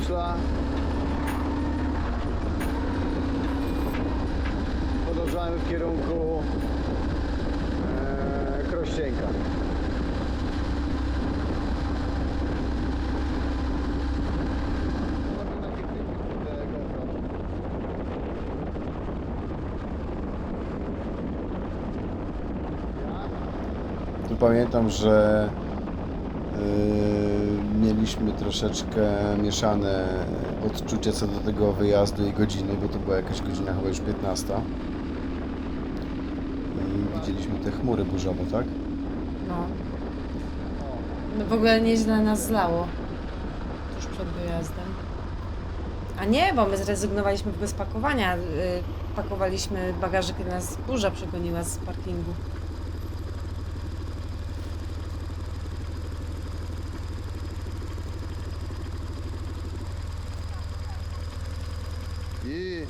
Wyszla. Podążamy w kierunku Krościenka. Tu pamiętam, że mieliśmy troszeczkę mieszane odczucia co do tego wyjazdu i godziny, bo to była jakaś godzina chyba już 15. I widzieliśmy te chmury burzowe, tak? No. No w ogóle nieźle nas zlało. Tuż przed wyjazdem. A nie, bo my zrezygnowaliśmy w ogóle z pakowania. Pakowaliśmy bagaże, kiedy nas burza przegoniła z parkingu. I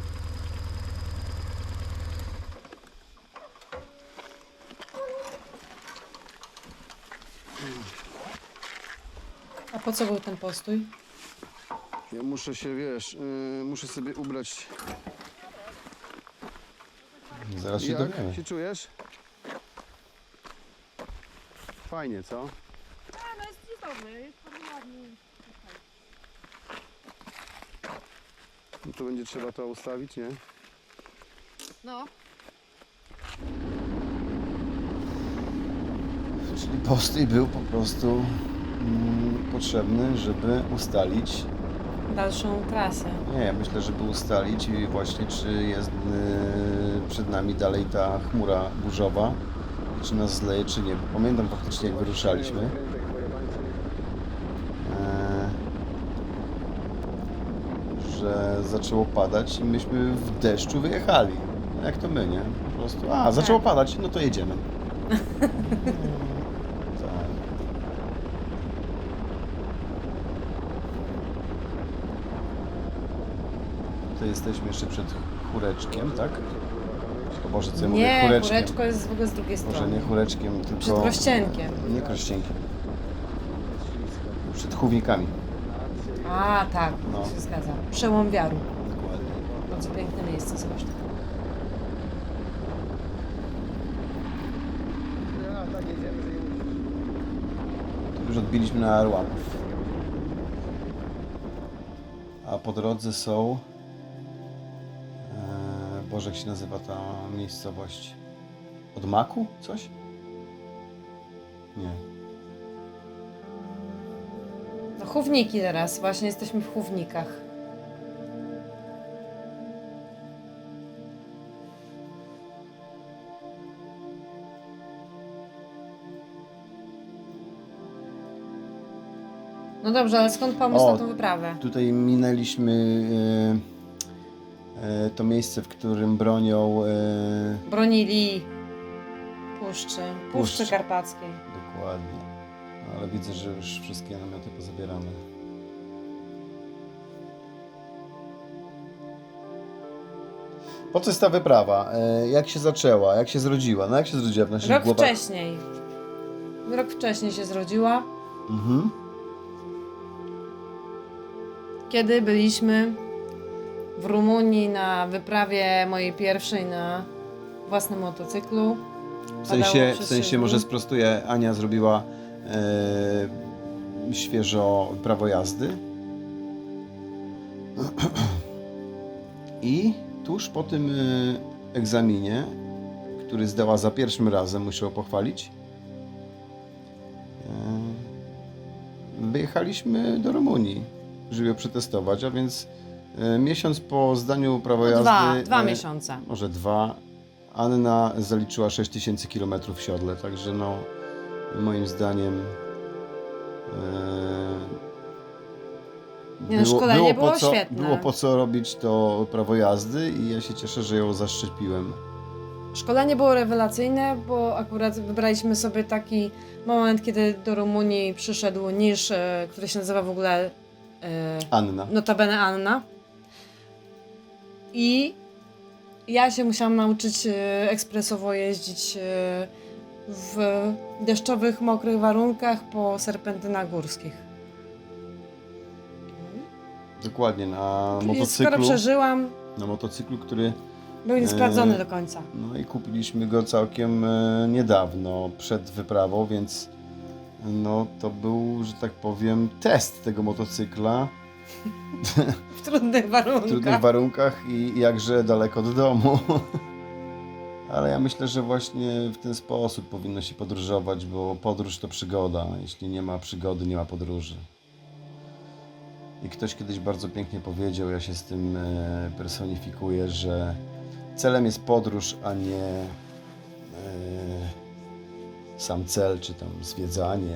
A po co był ten postój? ja muszę się, wiesz, muszę sobie ubrać. Zaraz się Jak dowiemy. się czujesz? Fajnie, co? No jest dobry, jest ładny. No to będzie trzeba to ustawić, nie? No. Czyli postój był po prostu potrzebny, żeby ustalić. Dalszą trasę. Nie, myślę, żeby ustalić i właśnie czy jest przed nami dalej ta chmura burzowa i czy nas zleje, czy nie. Bo pamiętam faktycznie jak wyruszaliśmy. Że zaczęło padać i myśmy w deszczu wyjechali. Jak to my, nie? Po prostu, zaczęło padać, no to jedziemy. Tak. To jesteśmy jeszcze przed chóreczkiem, tak? O Boże, co ja mówię? Nie, Chóreczkiem. chóreczko jest w ogóle z drugiej Może strony. nie chóreczkiem, tylko... Przed Krościenkiem. Nie Krościenkiem. Przed Chównikami. A, tak, No. się zgadza. Przełom wiaru. Dokładnie. Bardzo piękne miejsce zresztą. Tak jedziemy, że nie musisz. Tu już odbiliśmy na Arłapów. A po drodze są... Boże, jak się nazywa ta miejscowość? Od Maku? Coś? Nie. No Chówniki teraz, właśnie jesteśmy w Chównikach. No dobrze, ale skąd pomysł O, na tą wyprawę? Tutaj minęliśmy to miejsce, w którym bronią... Bronili Puszczy Puszczy. Karpackiej. Dokładnie. No, ale widzę, że już wszystkie namioty pozabierane. Po co jest ta wyprawa? Jak się zaczęła? Jak się zrodziła? No jak się zrodziła w naszych Rok głowach? wcześniej. Rok wcześniej się zrodziła, Mhm. kiedy byliśmy w Rumunii na wyprawie mojej pierwszej na własnym motocyklu. W Padało sensie przez może dni. sprostuję, Ania zrobiła świeżo prawo jazdy. I tuż po tym egzaminie, który zdała za pierwszym razem, muszę ją pochwalić, wyjechaliśmy do Rumunii, żeby ją przetestować, a więc miesiąc po zdaniu prawa jazdy... Dwa miesiące. Może 2. Anna zaliczyła 6000 km w siodle, także no moim zdaniem Nie, no, szkolenie było po co, świetne. było po co robić to prawo jazdy i ja się cieszę, że ją zaszczepiłem. Szkolenie było rewelacyjne, bo akurat wybraliśmy sobie taki moment, kiedy do Rumunii przyszedł niż, który się nazywa w ogóle Anna. notabene Anna. I ja się musiałam nauczyć ekspresowo jeździć w deszczowych, mokrych warunkach po serpentynach górskich. Dokładnie, na Skoro motocyklu. przeżyłam, Na motocyklu, który... był niesprawdzony do końca. No i kupiliśmy go całkiem niedawno, przed wyprawą, więc no to był, że tak powiem, test tego motocykla W trudnych warunkach. w trudnych warunkach i jakże daleko od domu. Ale ja myślę, że właśnie w ten sposób powinno się podróżować, bo podróż to przygoda. Jeśli nie ma przygody, nie ma podróży. I ktoś kiedyś bardzo pięknie powiedział, ja się z tym personifikuję, że celem jest podróż, a nie sam cel, czy tam zwiedzanie.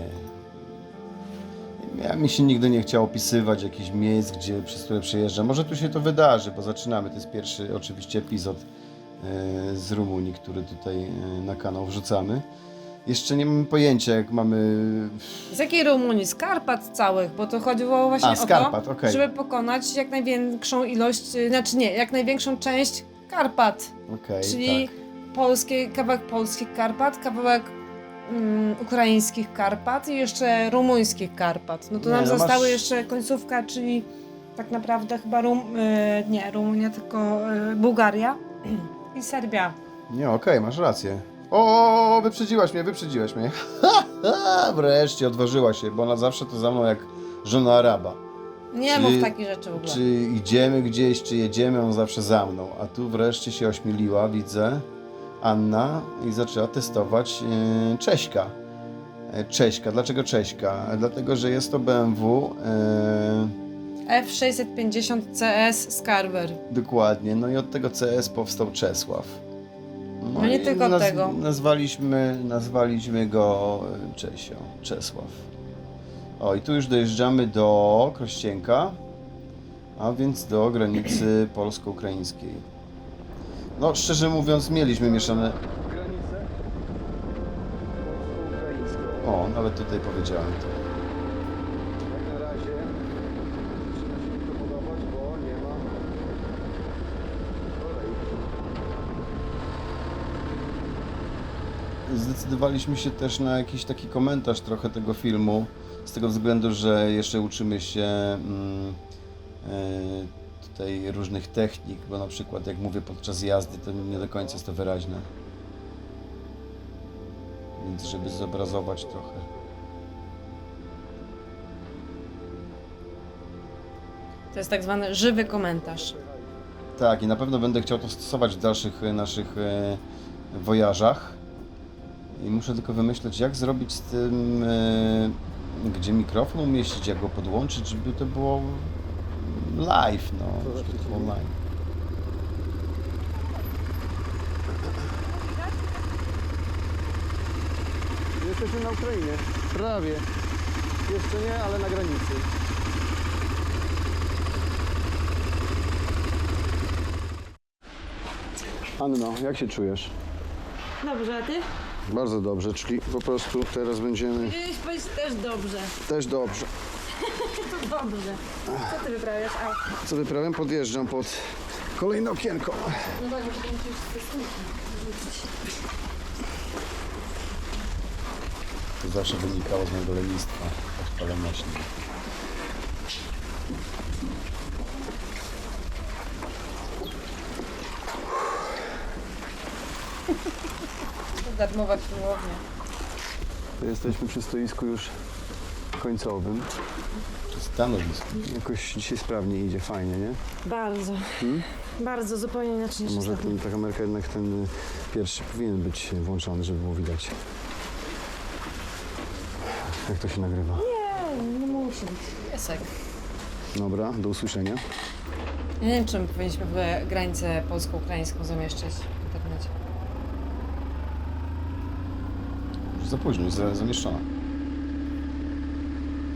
Mi się nigdy nie chciało opisywać jakichś miejsc, przez które przejeżdżam. Może tu się to wydarzy, bo zaczynamy. To jest pierwszy oczywiście epizod z Rumunii, który tutaj na kanał wrzucamy. Jeszcze nie mamy pojęcia, jak mamy... Z jakiej Rumunii? Z Karpat całych, bo to chodziło właśnie z o Karpat, to, okej. żeby pokonać jak największą ilość, znaczy nie, jak największą część Karpat. Okej, Czyli tak. kawałek polskich Karpat, kawałek ukraińskich Karpat i jeszcze rumuńskich Karpat. No to Nie, nam no zostały masz- jeszcze końcówka, czyli tak naprawdę chyba nie Rumunia, tylko Bułgaria i Serbia. Nie, okej, masz rację. O, wyprzedziłaś mnie. Wreszcie odważyła się, bo ona zawsze to za mną jak żona Araba. Nie Czy- mów takich rzeczy w ogóle. Czy idziemy gdzieś, czy jedziemy, on zawsze za mną. A tu wreszcie się ośmieliła, widzę, Anna i zaczęła testować Cześćka. Cześćka. Dlaczego Cześćka? Dlatego, że jest to BMW F650 CS Scarver. dokładnie. No i od tego CS powstał Czesław. No nie i tylko od tego. Nazwaliśmy go Czesio, Czesław. O, i tu już dojeżdżamy do Krościenka, a więc do granicy polsko-ukraińskiej. No, szczerze mówiąc, mieliśmy mieszane... Granicę polsko-ukraińską. O, nawet tutaj powiedziałem to. Jak na razie zaczyna się mi to podobać, bo nie ma kolejki. Zdecydowaliśmy się też na jakiś taki komentarz trochę tego filmu, z tego względu, że jeszcze uczymy się tutaj różnych technik, bo na przykład jak mówię podczas jazdy, to nie do końca jest to wyraźne. Więc żeby zobrazować trochę. To jest tak zwany żywy komentarz. Tak, i na pewno będę chciał to stosować w dalszych naszych wojażach. I muszę tylko wymyśleć, jak zrobić z tym, gdzie mikrofon umieścić, jak go podłączyć, żeby to było live, no. Żeby to było live. Jesteśmy na Ukrainie. Prawie. Jeszcze nie, ale na granicy. Anno, jak się czujesz? Dobrze, a ty? Bardzo dobrze, czyli po prostu teraz będziemy Powinieneś powiedzieć też dobrze. też dobrze. To dobrze. Co ty wyprawiasz? A, Co wyprawiam? Podjeżdżam pod kolejne okienko. no tak, bo to musisz te słupki wrzucić. To zawsze wynikało z mojego lenistwa, odpalności. To darmowa siłownia. Jesteśmy przy stoisku już końcowym. Stanowisko. Jakoś dzisiaj sprawnie idzie, fajnie, nie? Bardzo. Bardzo, zupełnie inaczej niż Może ostatnio. ta kamerka jednak ten pierwszy powinien być włączony, żeby było widać. Jak to się nagrywa. Nie musi być. Piesek. Dobra, do usłyszenia. Ja nie wiem, czy my powinniśmy w ogóle granicę polsko-ukraińską zamieszczać w internecie. Już za późno, już zamieszczona.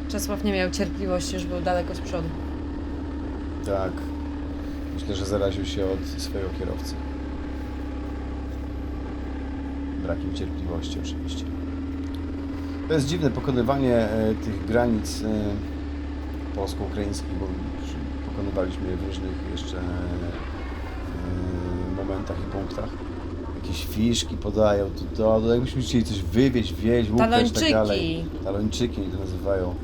Czesław nie miał cierpliwości, już był daleko z przodu. Tak. Myślę, że zaraził się od swojego kierowcy. Brakiem cierpliwości oczywiście. To jest dziwne pokonywanie tych granic polsko-ukraińskich, bo już pokonywaliśmy je w różnych jeszcze momentach i punktach. Jakieś fiszki podają, to jakbyśmy chcieli coś wywieźć, wieźć, łupać i tak dalej. Talończyki. Talończyki to nazywają.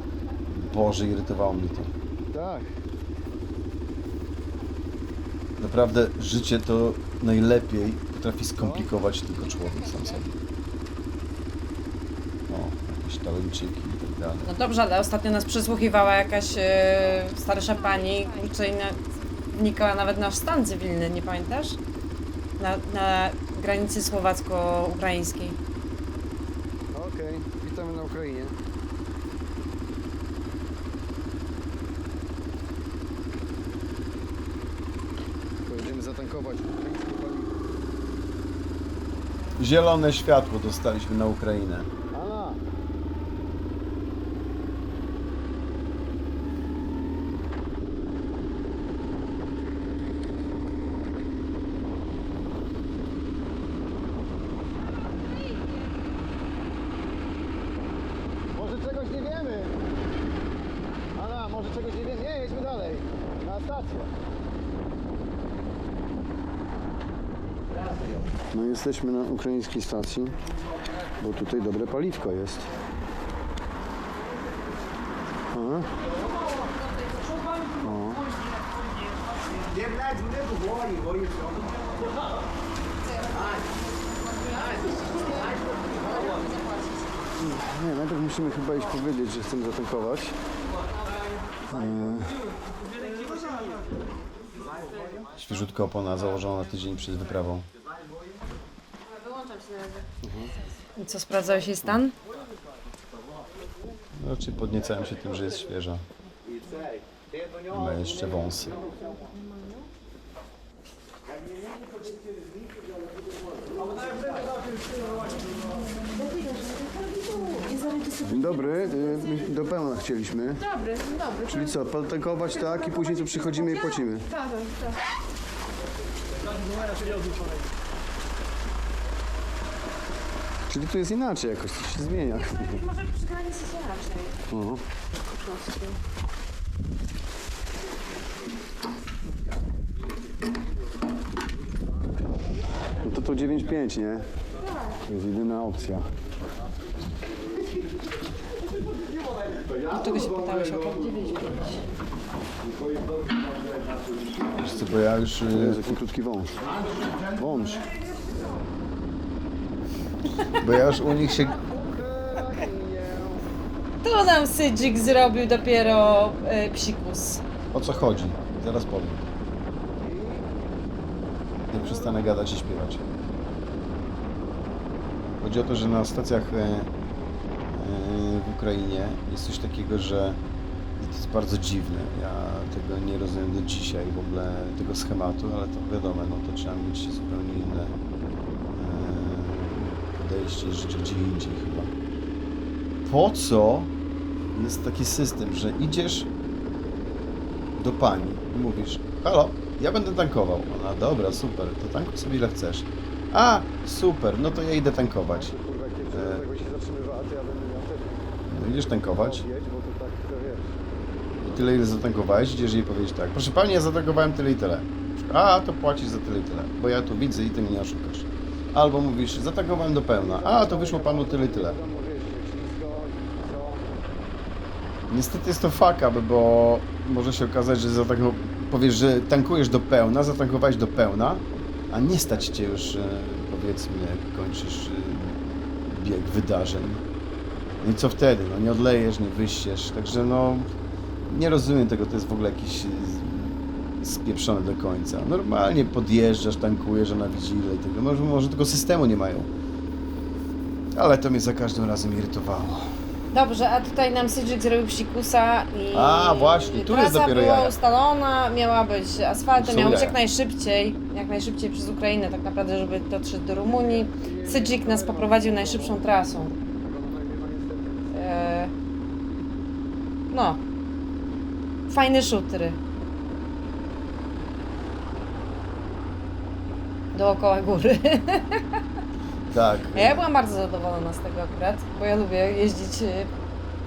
Boże, irytowało mnie to. Tak. Naprawdę życie to najlepiej potrafi skomplikować tylko człowiek sam sobie. O, jakieś talonciki i tak dalej. No dobrze, ale ostatnio nas przysłuchiwała jakaś starsza pani, kurczę, i wnikała nawet nasz stan cywilny, nie pamiętasz? Na granicy słowacko-ukraińskiej. Okej, witamy na Ukrainie. Pojedziemy zatankować ukraińskie paliwo. Zielone światło dostaliśmy na Ukrainę. Ala! Może czegoś nie wiemy? Ala, może czegoś nie wiemy? Nie, jedźmy dalej. Na stację. No jesteśmy na ukraińskiej stacji, bo tutaj dobre paliwko jest. Aha. O. Nie, najpierw musimy chyba iść powiedzieć, że chcemy zatankować. Świeżutka opona założona tydzień przed wyprawą. Wyłączam się na razie. I co, sprawdzałeś jej stan? Raczej podniecałem się tym, że jest świeża. I ma jeszcze wąsy. Dzień dobry, my do pełna chcieliśmy. Dobry, dobry. Czyli co, potankować tak i później co przychodzimy i płacimy. Tak, tak. Czyli tu jest inaczej jakoś, coś się zmienia. Może przy granicy się raczej. O. Po prostu. No to 9,5, nie? To jest jedyna opcja. Dlaczego się pytałeś o to? Wiesz co, bo ja już... To jest taki krótki wąż. Wąż. Bo ja już u nich się... To nam Sydzik zrobił dopiero psikus. O co chodzi? Zaraz powiem. Nie przestanę gadać i śpiewać. Chodzi o to, że na stacjach w Ukrainie jest coś takiego, że to jest bardzo dziwne. Ja tego nie rozumiem do dzisiaj, w ogóle tego schematu, ale to wiadomo, no to trzeba mieć zupełnie inne podejście i życie gdzie indziej chyba. Po co jest taki system, że idziesz do pani i mówisz: halo, ja będę tankował. Ona: dobra, super, to tankuj sobie ile chcesz. A, super, no to ja idę tankować. Kurwa, jak nie jakby się zatrzymywała, to ja będę miał wtedy. No idziesz tankować Jedź, bo to tak, to wiesz. i tyle ile zatankowałeś, idziesz jej powiedzieć tak: proszę pani, ja zatankowałem tyle i tyle. A, to płacisz za tyle i tyle, bo ja tu widzę i ty mnie nie oszukasz. Albo mówisz: zatankowałem do pełna. A, to wyszło panu tyle i tyle. Wiadomo, wiesz, jak ślisko, co? Niestety jest to fuck up, bo może się okazać, że powiesz, że tankujesz do pełna, zatankowałeś do pełna, a nie stać cię już, powiedzmy, jak kończysz bieg wydarzeń. No i co wtedy? No nie odlejesz, nie wyściesz, także no nie rozumiem tego, to jest w ogóle jakiś spieprzone do końca. Normalnie podjeżdżasz, tankujesz, ona widzi ile i tego. Może tego systemu nie mają. Ale to mnie za każdym razem irytowało. Dobrze, a tutaj nam Sydzik zrobił psikusa i A, właśnie, tu jest trasa dopiero była jaja. ustalona, miała być asfaltem, Są miał być jaja. jak najszybciej przez Ukrainę tak naprawdę, żeby dotrzeć do Rumunii. Sydzik nas poprowadził najszybszą trasą. No. Fajny szutry. Dookoła góry. Tak. Ja byłam bardzo zadowolona z tego akurat, bo ja lubię jeździć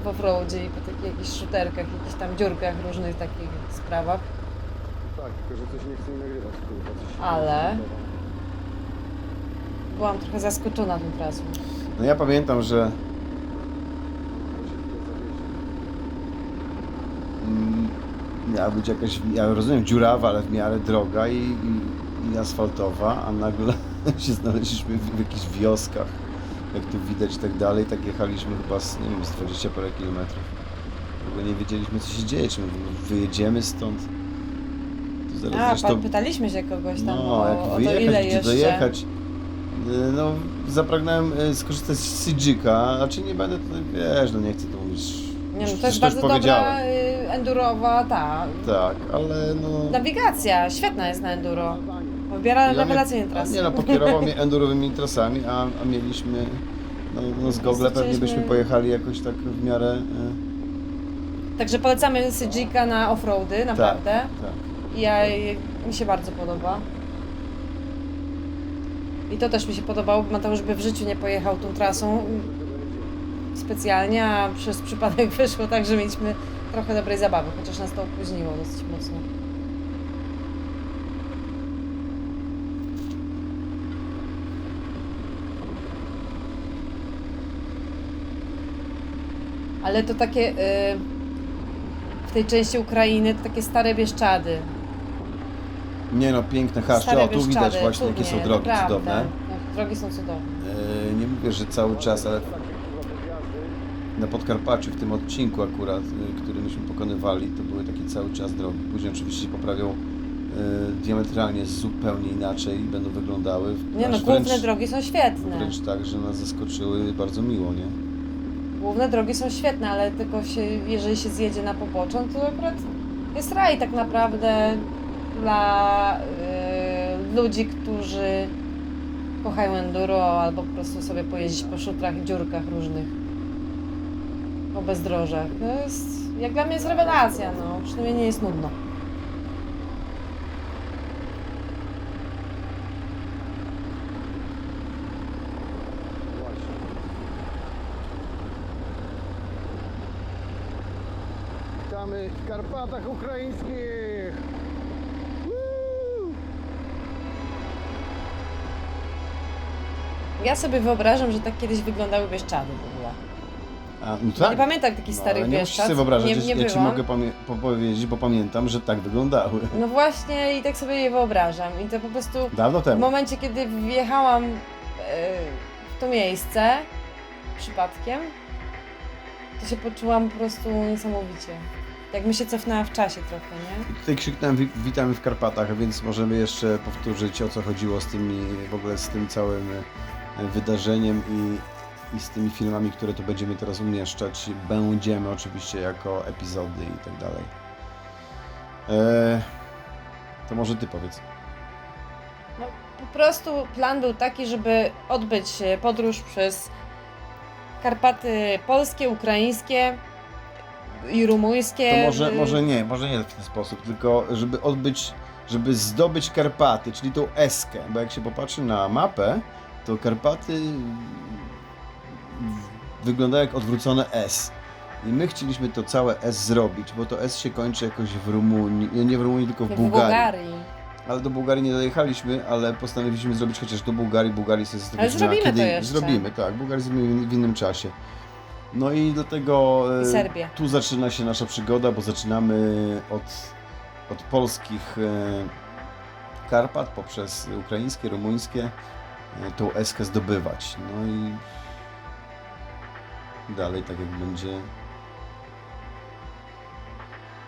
w offroadzie i po takich jakichś shooterkach, jakichś tam dziurkach, różnych takich sprawach. Tak, tylko że coś nie chce mi nagrywać, kurwa. Coś Ale byłam trochę zaskoczona tą trasą. No ja pamiętam, że miała być jakaś, ja rozumiem, dziurawa, ale w miarę droga i asfaltowa, a nagle się znaleźliśmy w jakichś wioskach, jak tu widać i tak dalej, tak jechaliśmy chyba z, nie wiem, z 20 parę kilometrów. W ogóle nie wiedzieliśmy, co się dzieje, czy my wyjedziemy stąd. Tu zaraz A, zresztą, pytaliśmy się kogoś tam no, jak o to wyjechać, ile gdzie jeszcze. dojechać. No, zapragnąłem skorzystać z Sydzika, a czy nie będę tutaj, wiesz, no nie chcę tu mówić. Nie, no już- to jest już bardzo dobra powiedziałem. endurowa Tak, ale no... nawigacja, świetna jest na enduro. Wybiera rewelacyjnie trasy. Nie no, pokierował mnie endurowymi trasami, a mieliśmy, no z Google pewnie byśmy Chcieliśmy- pojechali jakoś tak w miarę... Także polecamy Sydzika na offroady, naprawdę. Tak. Mi się bardzo podoba. I to też mi się podobało, bo Mateusz by w życiu nie pojechał tą trasą specjalnie, a przez przypadek wyszło tak, że mieliśmy trochę dobrej zabawy, chociaż nas to opóźniło dosyć mocno. Ale to takie w tej części Ukrainy to takie stare Bieszczady. Nie no, piękne haszcze, Stare o tu widać Bieszczady, właśnie jakie są cudnie, drogi naprawdę. cudowne. No, drogi są cudowne. Nie mówię, że cały czas, ale na Podkarpaciu, w tym odcinku akurat, który myśmy pokonywali, to były takie cały czas drogi. Później oczywiście się poprawią diametralnie zupełnie inaczej będą wyglądały. Nie no, Aż główne drogi są świetne. Wręcz tak, że nas zaskoczyły bardzo miło, nie? Główne drogi są świetne, ale tylko jeżeli się zjedzie na pobocze, to akurat jest raj tak naprawdę dla ludzi, którzy kochają enduro albo po prostu sobie pojeździć po szutrach i dziurkach różnych, po bezdrożach. To jest, jak dla mnie jest rewelacja, no, przynajmniej nie jest nudno. Witamy w Karpatach Ukraińskich! Woo! Ja sobie wyobrażam, że tak kiedyś wyglądały Bieszczady w ogóle. A, no tak. Nie pamiętam takich starych ale nie musisz Bieszczad. sobie wyobrażać, nie ja ci byłam. mogę powiedzieć, bo pamiętam, że tak wyglądały. No właśnie i tak sobie je wyobrażam. I to po prostu Dawno w temu. momencie, kiedy wjechałam w to miejsce przypadkiem, to się poczułam po prostu niesamowicie. Jakbym się cofnęła w czasie trochę, nie? Tutaj krzyknąłem witamy w Karpatach, więc możemy jeszcze powtórzyć, o co chodziło z tymi, w ogóle z tym całym wydarzeniem i z tymi filmami, które tu będziemy teraz umieszczać. Będziemy oczywiście jako epizody i tak dalej. To może ty powiedz. No, po prostu plan był taki, żeby odbyć podróż przez Karpaty polskie, ukraińskie i rumuńskie. To może nie w ten sposób, tylko żeby zdobyć Karpaty, czyli tą eskę, bo jak się popatrzy na mapę, to Karpaty wyglądają jak odwrócone S. I my chcieliśmy to całe S zrobić, bo to S się kończy jakoś w Rumunii, nie w Rumunii, tylko w Bułgarii. Ale do Bułgarii nie dojechaliśmy, ale postanowiliśmy zrobić chociaż do Bułgarii. Bułgarii sobie zostawiliśmy zrobimy to jeszcze. Zrobimy, tak. Bułgarii zrobimy w innym czasie. No i dlatego I Serbię. tu zaczyna się nasza przygoda, bo zaczynamy od polskich Karpat poprzez ukraińskie, rumuńskie tą eskę zdobywać. No i dalej tak jak będzie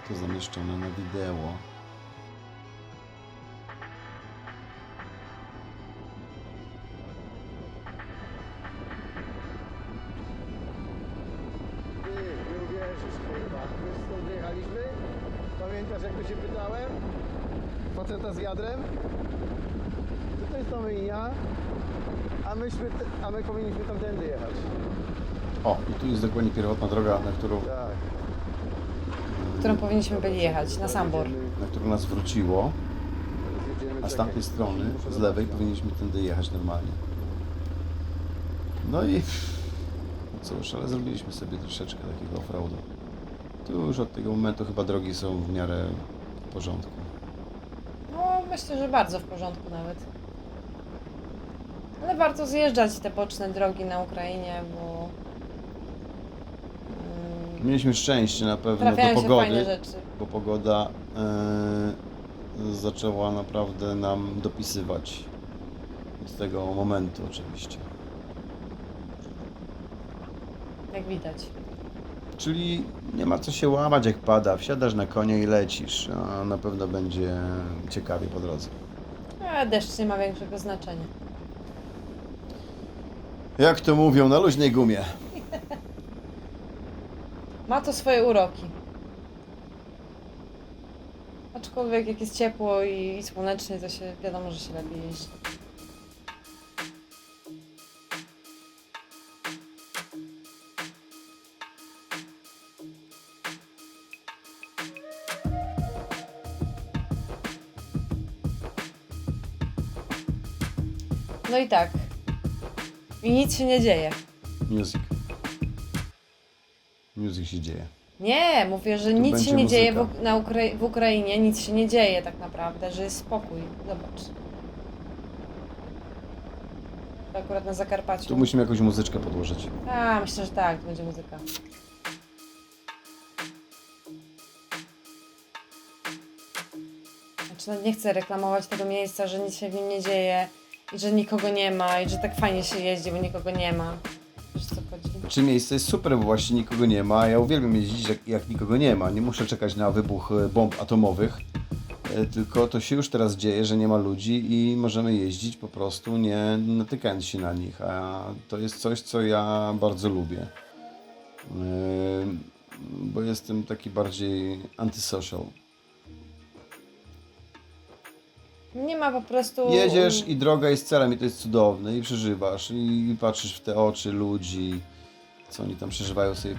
to zamieszczone na wideo. Ty, nie uwierzysz, kurwa. Wiesz, skąd wyjechaliśmy? Pamiętasz, jak tu się pytałem? Faceta z wiadrem? Tutaj są i ja, a my powinniśmy tamtędy jechać. O, i tu jest dokładnie pierwotna droga, na którą Którą powinniśmy byli jechać, na Sambor. nas wróciło, Zjedziemy, a z czekaj. tamtej strony, Muszę z zobaczyć lewej, mapę. powinniśmy tędy jechać normalnie. No i no cóż, ale zrobiliśmy sobie troszeczkę takiego offroadu. Tu już od tego momentu chyba drogi są w miarę w porządku. No, myślę, że bardzo w porządku nawet. Ale warto zjeżdżać te boczne drogi na Ukrainie, bo Mieliśmy szczęście na pewno Trafiają do się fajne pogody, rzeczy. bo pogoda zaczęła naprawdę nam dopisywać. Od tego momentu oczywiście. Jak widać. Czyli nie ma co się łamać jak pada, wsiadasz na konia i lecisz, a na pewno będzie ciekawie po drodze. A deszcz nie ma większego znaczenia. Jak to mówią, na luźnej gumie. Ma to swoje uroki. Aczkolwiek jak jest ciepło i słonecznie, to się wiadomo, że się lepiej jeździ. No i tak. I nic się nie dzieje. Music. Music się dzieje. Nie, mówię, że Tu nic będzie się nie dzieje muzyka. w Ukrainie, nic się nie dzieje tak naprawdę, że jest spokój. Zobacz. To akurat na Zakarpaciu. Tu musimy jakąś muzyczkę podłożyć. A, myślę, że tak, to będzie muzyka. Znaczy, no nie chcę reklamować tego miejsca, że nic się w nim nie dzieje i że nikogo nie ma i że tak fajnie się jeździ, bo nikogo nie ma. Wiesz, co chodzi? Znaczy miejsce jest super, bo właśnie nikogo nie ma. Ja uwielbiam jeździć jak nikogo nie ma. Nie muszę czekać na wybuch bomb atomowych. Tylko to się już teraz dzieje, że nie ma ludzi i możemy jeździć po prostu nie natykając się na nich. A to jest coś, co ja bardzo lubię. Bo jestem taki bardziej antysocial. Nie ma po prostu... Jedziesz i droga jest celem i to jest cudowne i przeżywasz i patrzysz w te oczy ludzi, co oni tam przeżywają sobie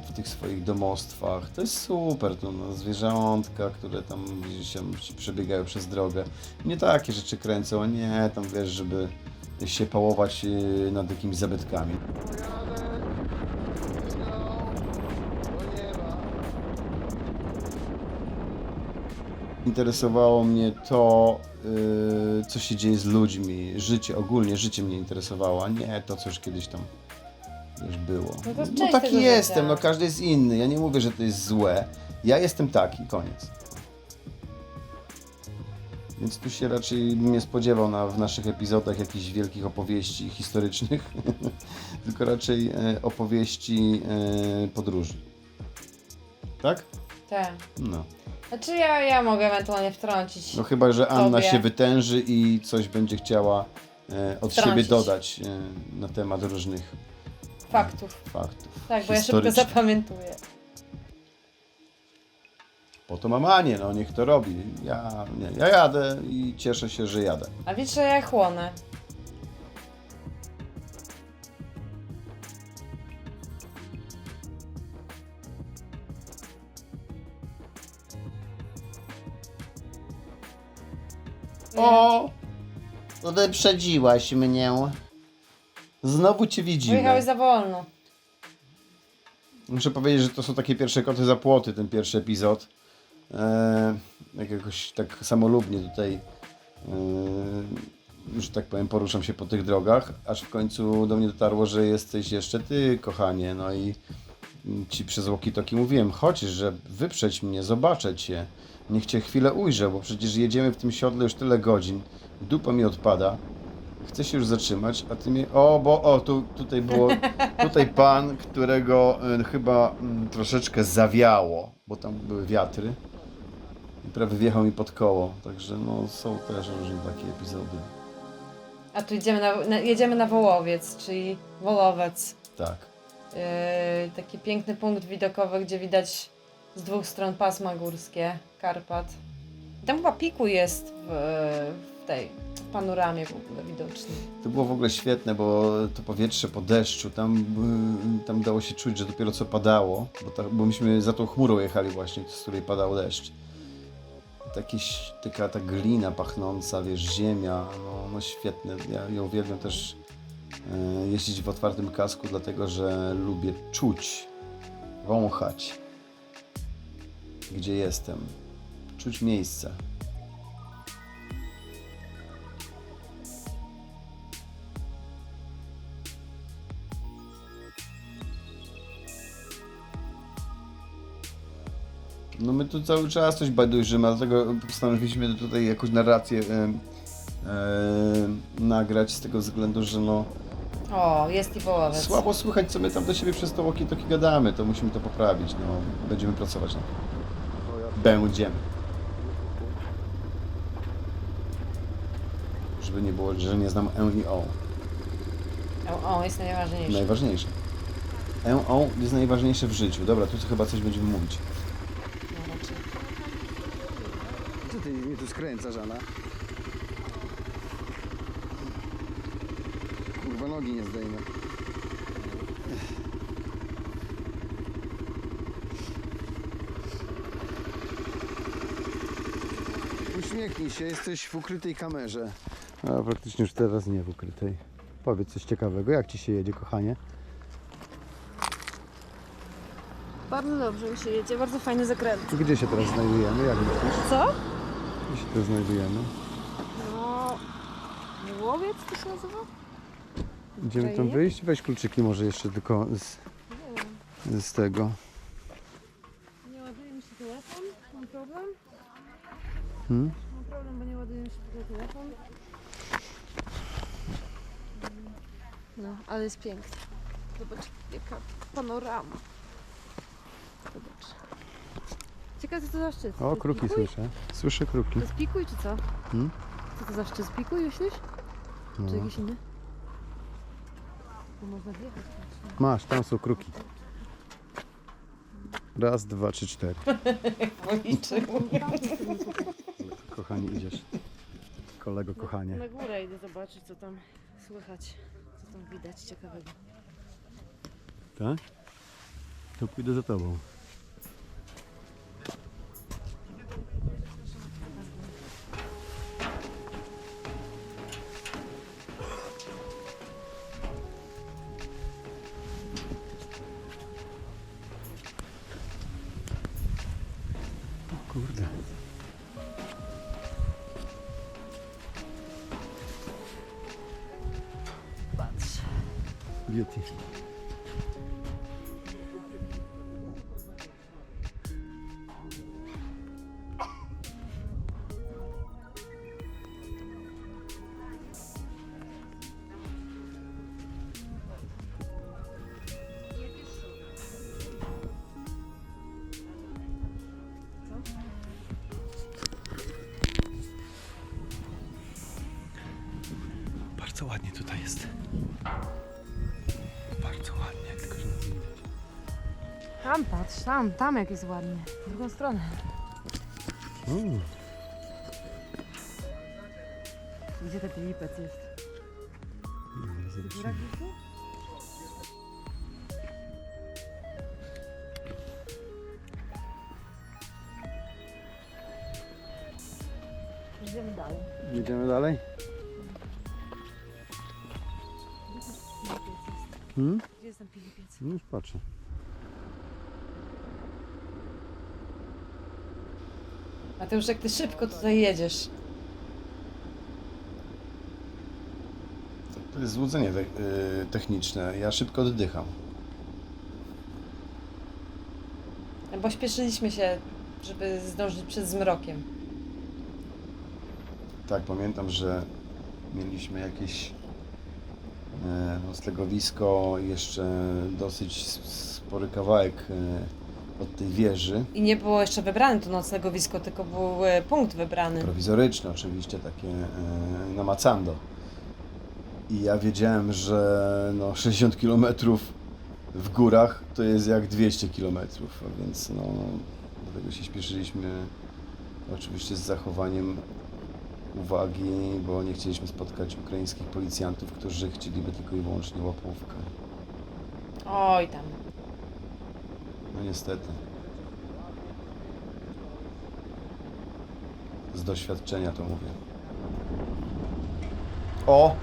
w tych swoich domostwach. To jest super, to no, zwierzątka, które tam gdzieś tam przebiegają przez drogę. Nie takie rzeczy kręcą, a nie tam wiesz, żeby się pałować nad jakimiś zabytkami. Interesowało mnie to, co się dzieje z ludźmi, życie, ogólnie życie mnie interesowało, a nie to, co już kiedyś tam już było. No to jest No część taki tego jestem, życia. no każdy jest inny, ja nie mówię, że to jest złe, ja jestem taki, koniec. Więc tu się raczej bym nie spodziewał w naszych epizodach jakichś wielkich opowieści historycznych, tylko raczej opowieści podróży. Tak? Tak. No. Znaczy ja mogę ewentualnie wtrącić. No chyba, że Anna Tobie. się wytęży i coś będzie chciała od Wtrącić. siebie dodać na temat różnych Faktów. faktów Tak, bo ja szybko historycznych. zapamiętuję. Po to mam Anię, no niech to robi. Ja jadę i cieszę się, że jadę. A wiesz, że ja chłonę. O! Wyprzedziłaś mnie. Znowu cię widzimy. Pojechałeś za wolno. Muszę powiedzieć, że to są takie pierwsze koty za płoty, ten pierwszy epizod. Jak jakoś tak samolubnie tutaj, że tak powiem, poruszam się po tych drogach, aż w końcu do mnie dotarło, że jesteś jeszcze ty, kochanie. No i ci przez walkie-talkie mówiłem, chodź, że wyprzedź mnie, zobaczę cię. Niech cię chwilę ujrzę, bo przecież jedziemy w tym siodle już tyle godzin. Dupa mi odpada. Chcę się już zatrzymać, a ty mnie... tutaj było... Tutaj pan, którego chyba troszeczkę zawiało, bo tam były wiatry. I prawie wjechał mi pod koło. Także no są też różne takie epizody. A tu jedziemy na Wołowiec, czyli Wolowec. Tak. Taki piękny punkt widokowy, gdzie widać z dwóch stron pasma górskie Karpat. Tam chyba Piku jest w tej panoramie w ogóle widoczny. To było w ogóle świetne, bo to powietrze po deszczu, tam dało się czuć, że dopiero co padało, bo myśmy za tą chmurą jechali właśnie, z której padał deszcz. Taka ta glina pachnąca, wiesz, ziemia, no świetne. Ja uwielbiam też jeździć w otwartym kasku, dlatego że lubię czuć, wąchać, gdzie jestem, czuć miejsce. No my tu cały czas coś bajdujżymy, dlatego postanowiliśmy tutaj jakąś narrację nagrać z tego względu, że no O, jest i wołowiec. słabo słychać, co my tam do siebie przez to walkie-talkie gadamy, to musimy to poprawić, no będziemy pracować na tym. Będziemy. Żeby nie było, że nie znam E i O. O, jest najważniejsze. Najważniejsze. E, O jest najważniejsze w życiu. Dobra, tu chyba coś będziemy mówić. No, raczej. Co ty mnie tu skręcasz, Anna? Kurwa, nogi nie zdejmę. Uśmiechnij się, jesteś w ukrytej kamerze. A praktycznie już teraz nie w ukrytej. Powiedz coś ciekawego, jak ci się jedzie, kochanie? Bardzo dobrze mi się jedzie, bardzo fajny zakręt. Gdzie się teraz znajdujemy? Jak myślisz? Co? Gdzie się teraz znajdujemy? No... Łowiec to się nazywa? Idziemy tam Krainie? wyjść? Weź kluczyki może jeszcze tylko z tego. Nie ładuje mi się telefon, mam problem. Hmm? Mam problem, bo nie ładuje mi się telefon. No, ale jest piękny. Zobacz, jaka panorama. Zobacz. Ciekawe, co to za szczyt. To O, jest kruki Pikuj? słyszę. Słyszę kruki. To jest Pikuj, czy co? Hmm? Co to za szczyt? Pikuj, myślisz? Czy No. jakiś inny? Tu można wjechać. patrz. Masz, tam są kruki. Raz, dwa, trzy, cztery. Policzył. Kochanie, idziesz. Kolego, kochanie. Na górę idę zobaczyć, co tam słychać. Co tam widać ciekawego. Tak? To pójdę za tobą. O kurde. Patrz. Beauty. Bardzo ładnie tutaj jest. Bardzo ładnie, tylko że nas nie widać. Tam patrz, tam jak jest ładnie. W drugą stronę. Gdzie ten lipec jest? Góra gdzieś tu? Idziemy dalej. Jedziemy dalej? Hmm? Gdzie jest ten Filipiec? No już patrzę. A ty już jak ty szybko tutaj jedziesz. To jest złudzenie techniczne. Ja szybko oddycham. Bo śpieszyliśmy się, żeby zdążyć przed zmrokiem. Tak, pamiętam, że mieliśmy jakieś noclegowisko i jeszcze dosyć spory kawałek od tej wieży. I nie było jeszcze wybrane to noclegowisko, tylko był punkt wybrany. Prowizoryczne oczywiście, takie namacando. I ja wiedziałem, że no 60 km w górach to jest jak 200 km, a więc no dlatego się śpieszyliśmy oczywiście z zachowaniem uwagi, bo nie chcieliśmy spotkać ukraińskich policjantów, którzy chcieliby tylko i wyłącznie łapówkę. Oj tam. No niestety. Z doświadczenia to mówię. O!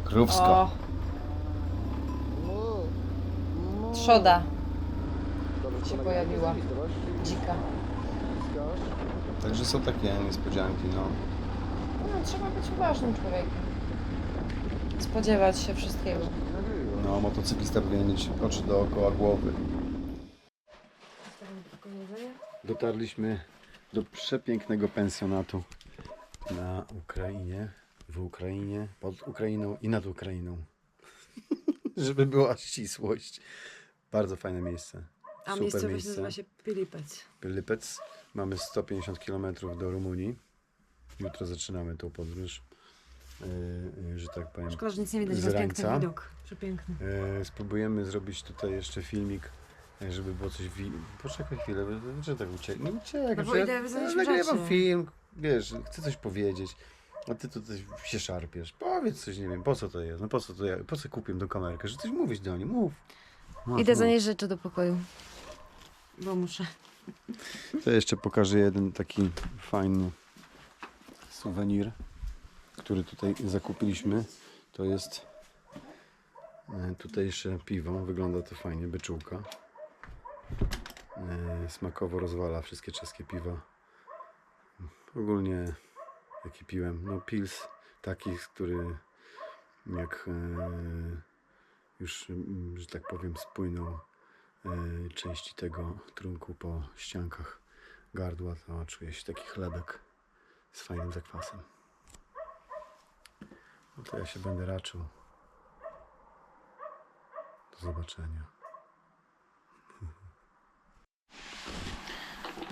Krówsko. O, trzoda się pojawiła. Dzika. Także są takie niespodzianki, no. No, trzeba być uważnym człowiekiem. Spodziewać się wszystkiego. No, motocyklista powinien mieć oczy dookoła głowy. Dotarliśmy do przepięknego pensjonatu na Ukrainie, w Ukrainie, pod Ukrainą i nad Ukrainą. Żeby była ścisłość. Bardzo fajne miejsce. A Super miejscowość miejsce. nazywa się Pilipec. Pilipec. Mamy 150 km do Rumunii. Jutro zaczynamy tą podróż. Że tak powiem. Szkoda, że nic nie widać, z bo jest piękny rańca. widok. Przepiękny. Spróbujemy zrobić tutaj jeszcze filmik, żeby było coś... Poczekaj chwilę, że tak ucieknie. Nie uciekaj, No bo że idę wyzwać nagrywam rzeczy. film, wiesz, chcę coś powiedzieć, a ty tutaj się szarpiesz. Powiedz coś, nie wiem, po co to jest, no po co kupię tą kamerkę, że coś mówić do niej, mów. Mów, Idę mów. zanieść rzeczy do pokoju. Bo muszę. To jeszcze pokażę jeden taki fajny suwenir, który tutaj zakupiliśmy. To jest tutejsze piwo. Wygląda to fajnie, byczułka. Smakowo rozwala wszystkie czeskie piwa. Ogólnie jaki piłem? No pils taki, który jak już, że tak powiem, spłynął części tego trunku po ściankach gardła, to czuje się taki chlebek z fajnym zakwasem. No to ja się będę raczył. Do zobaczenia.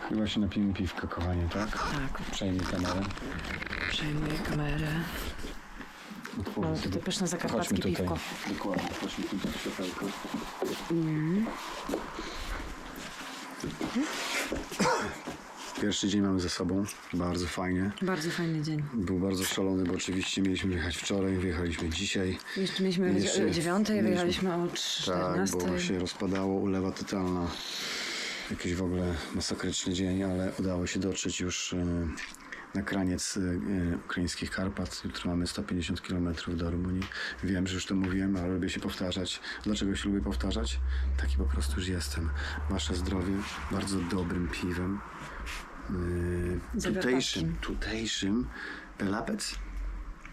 Chyba się napijemy piwka, kochanie, tak? Tak, Przejmij kamerę. przejmuję kamerę. Otworzę Mam sobie. tutaj pyszne zakarpackie Chodźmy tutaj. piwko. Dokładnie, chodźmy tutaj w światełko. Pierwszy dzień mamy ze sobą, bardzo fajnie. Bardzo fajny dzień. Był bardzo szalony, bo oczywiście mieliśmy wyjechać wczoraj, wyjechaliśmy dzisiaj. Jeszcze mieliśmy Jeszcze o 9, mieliśmy- wyjechaliśmy o Tak, 14. bo się rozpadało, ulewa totalna. Jakiś w ogóle masakryczny dzień, ale udało się dotrzeć już na kraniec ukraińskich Karpat. Jutro mamy 150 km do Rumunii. Wiem, że już to mówiłem, ale lubię się powtarzać. Dlaczego się lubię powtarzać? Taki po prostu już jestem. Wasze zdrowie bardzo dobrym piwem. Tutejszym Pelapec?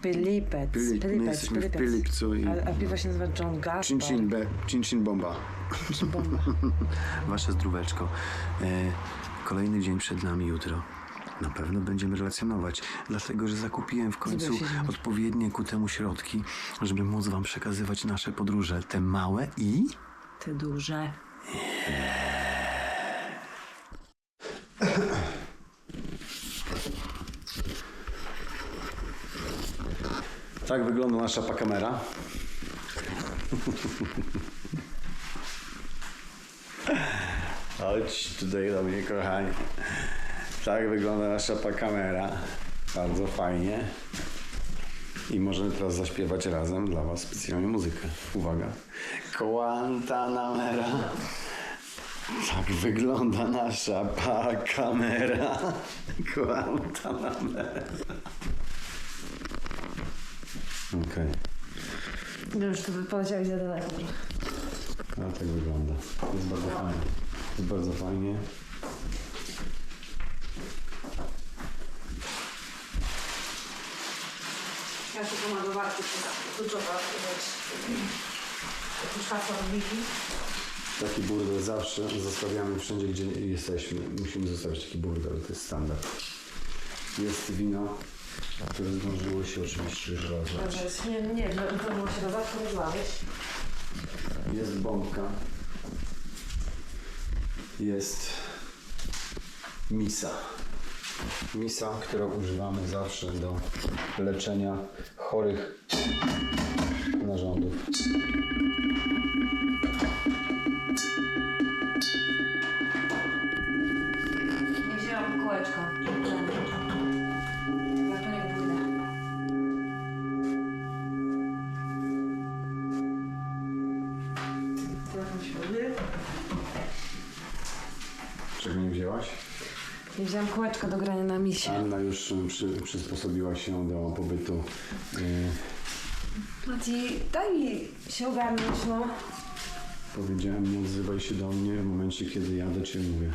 Pilipec. My jesteśmy w Pilipcu i A piwo się nazywa John Gaspar. Cincin Bomba. Bomba. Wasze zdróweczko. Kolejny dzień przed nami jutro. Na pewno będziemy relacjonować, dlatego że zakupiłem w końcu Zgadza się. odpowiednie ku temu środki, żeby móc wam przekazywać nasze podróże, te małe i... Te duże. Tak wygląda nasza pakamera. Chodź tutaj do mnie, kochani. Tak wygląda nasza pakamera. Bardzo fajnie. I możemy teraz zaśpiewać razem dla was specjalnie muzykę. Uwaga. Guantanamera. Tak wygląda nasza pakamera. Guantanamera. Okej. No już to poleciałeś za daleko. No tak wygląda. Jest bardzo fajnie. Jest bardzo fajnie. Ja tylko ładowarki kluczowa, już szafę robili. Taki burdel zawsze zostawiamy wszędzie, gdzie jesteśmy. Musimy zostawić taki burdel, to jest standard. Jest wino, które zdążyło się oczywiście już rozlać. Nie, to było się dodatkowo rozmawiać. Jest bombka. Jest misa. Misa, którą używamy zawsze do leczenia chorych narządów. Nie wzięłam kółeczka. Ja to nie pójdę. Czego nie wzięłaś? Nie wzięłam kółeczka do grania na misie. Anna już przysposobiła się do pobytu. Mati, daj mi się ogarnąć, no. Powiedziałem, nie odzywaj się do mnie w momencie, kiedy jadę, czy mówię.